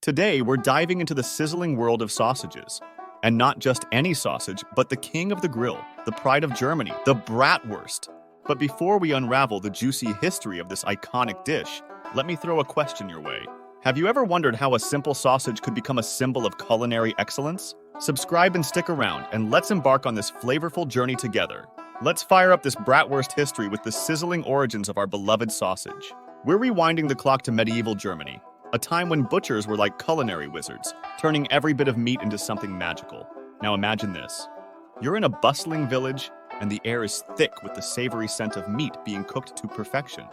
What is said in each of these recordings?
Today, we're diving into the sizzling world of sausages. And not just any sausage, but the king of the grill, the pride of Germany, the Bratwurst. But before we unravel the juicy history of this iconic dish, let me throw a question your way. Have you ever wondered how a simple sausage could become a symbol of culinary excellence? Subscribe and stick around, and let's embark on this flavorful journey together. Let's fire up this Bratwurst history with the sizzling origins of our beloved sausage. We're rewinding the clock to medieval Germany, a time when butchers were like culinary wizards, turning every bit of meat into something magical. Now imagine this. You're in a bustling village, and the air is thick with the savory scent of meat being cooked to perfection.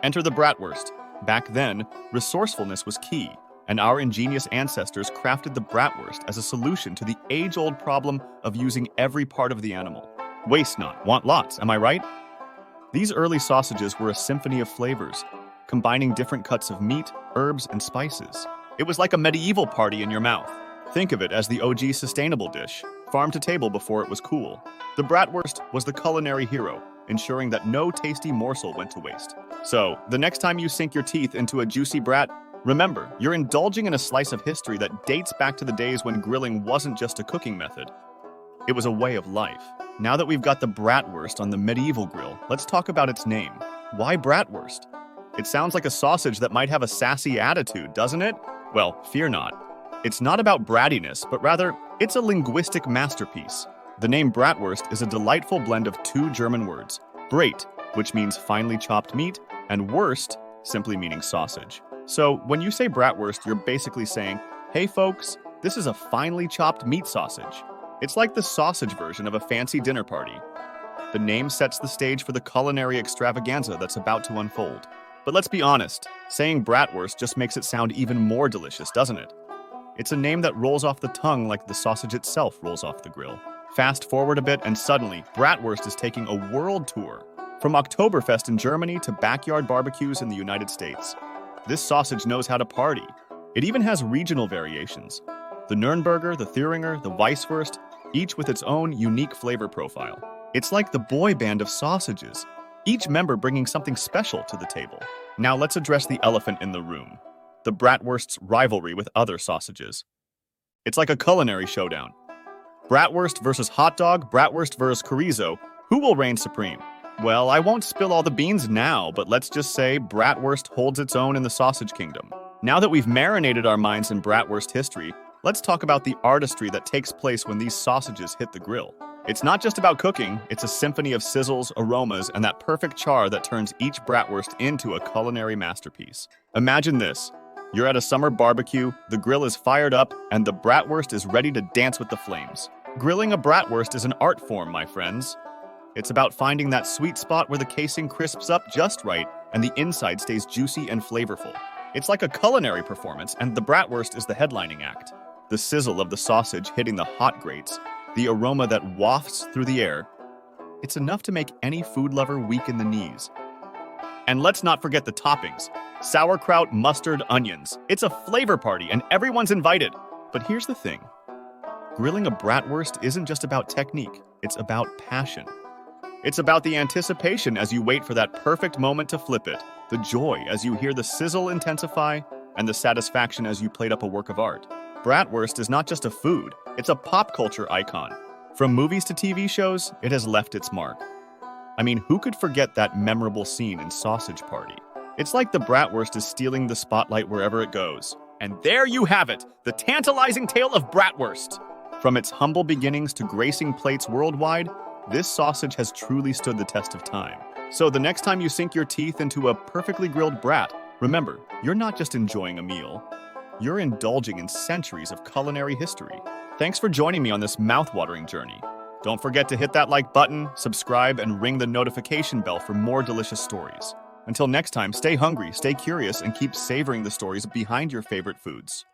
Enter the Bratwurst. Back then, resourcefulness was key, and our ingenious ancestors crafted the Bratwurst as a solution to the age-old problem of using every part of the animal. Waste not, want lots, am I right? These early sausages were a symphony of flavors, combining different cuts of meat, herbs, and spices. It was like a medieval party in your mouth. Think of it as the OG sustainable dish, farm to table before it was cool. The Bratwurst was the culinary hero, ensuring that no tasty morsel went to waste. So, the next time you sink your teeth into a juicy brat, remember, you're indulging in a slice of history that dates back to the days when grilling wasn't just a cooking method. It was a way of life. Now that we've got the Bratwurst on the medieval grill, let's talk about its name. Why Bratwurst? It sounds like a sausage that might have a sassy attitude, doesn't it? Well, fear not. It's not about brattiness, but rather, it's a linguistic masterpiece. The name Bratwurst is a delightful blend of two German words, Brat, which means finely chopped meat, and Wurst, simply meaning sausage. So, when you say Bratwurst, you're basically saying, hey folks, this is a finely chopped meat sausage. It's like the sausage version of a fancy dinner party. The name sets the stage for the culinary extravaganza that's about to unfold. But let's be honest, saying Bratwurst just makes it sound even more delicious, doesn't it? It's a name that rolls off the tongue like the sausage itself rolls off the grill. Fast forward a bit and suddenly, Bratwurst is taking a world tour. From Oktoberfest in Germany to backyard barbecues in the United States. This sausage knows how to party. It even has regional variations. The Nürnberger, the Thüringer, the Weisswurst, each with its own unique flavor profile. It's like the boy band of sausages, each member bringing something special to the table. Now let's address the elephant in the room, the Bratwurst's rivalry with other sausages. It's like a culinary showdown. Bratwurst versus hot dog, Bratwurst versus chorizo, who will reign supreme? Well, I won't spill all the beans now, but let's just say Bratwurst holds its own in the sausage kingdom. Now that we've marinated our minds in Bratwurst history, let's talk about the artistry that takes place when these sausages hit the grill. It's not just about cooking, it's a symphony of sizzles, aromas, and that perfect char that turns each Bratwurst into a culinary masterpiece. Imagine this. You're at a summer barbecue, the grill is fired up, and the Bratwurst is ready to dance with the flames. Grilling a Bratwurst is an art form, my friends. It's about finding that sweet spot where the casing crisps up just right and the inside stays juicy and flavorful. It's like a culinary performance, and the Bratwurst is the headlining act. The sizzle of the sausage hitting the hot grates, the aroma that wafts through the air. It's enough to make any food lover weak in the knees. And let's not forget the toppings. Sauerkraut, mustard, onions. It's a flavor party, and everyone's invited. But here's the thing. Grilling a Bratwurst isn't just about technique, it's about passion. It's about the anticipation as you wait for that perfect moment to flip it, the joy as you hear the sizzle intensify, and the satisfaction as you plate up a work of art. Bratwurst is not just a food, it's a pop culture icon. From movies to TV shows, it has left its mark. I mean, who could forget that memorable scene in Sausage Party? It's like the Bratwurst is stealing the spotlight wherever it goes. And there you have it, the tantalizing tale of Bratwurst. From its humble beginnings to gracing plates worldwide, this sausage has truly stood the test of time. So the next time you sink your teeth into a perfectly grilled brat, remember, you're not just enjoying a meal, you're indulging in centuries of culinary history. Thanks for joining me on this mouth-watering journey. Don't forget to hit that like button, subscribe, and ring the notification bell for more delicious stories. Until next time, stay hungry, stay curious, and keep savoring the stories behind your favorite foods.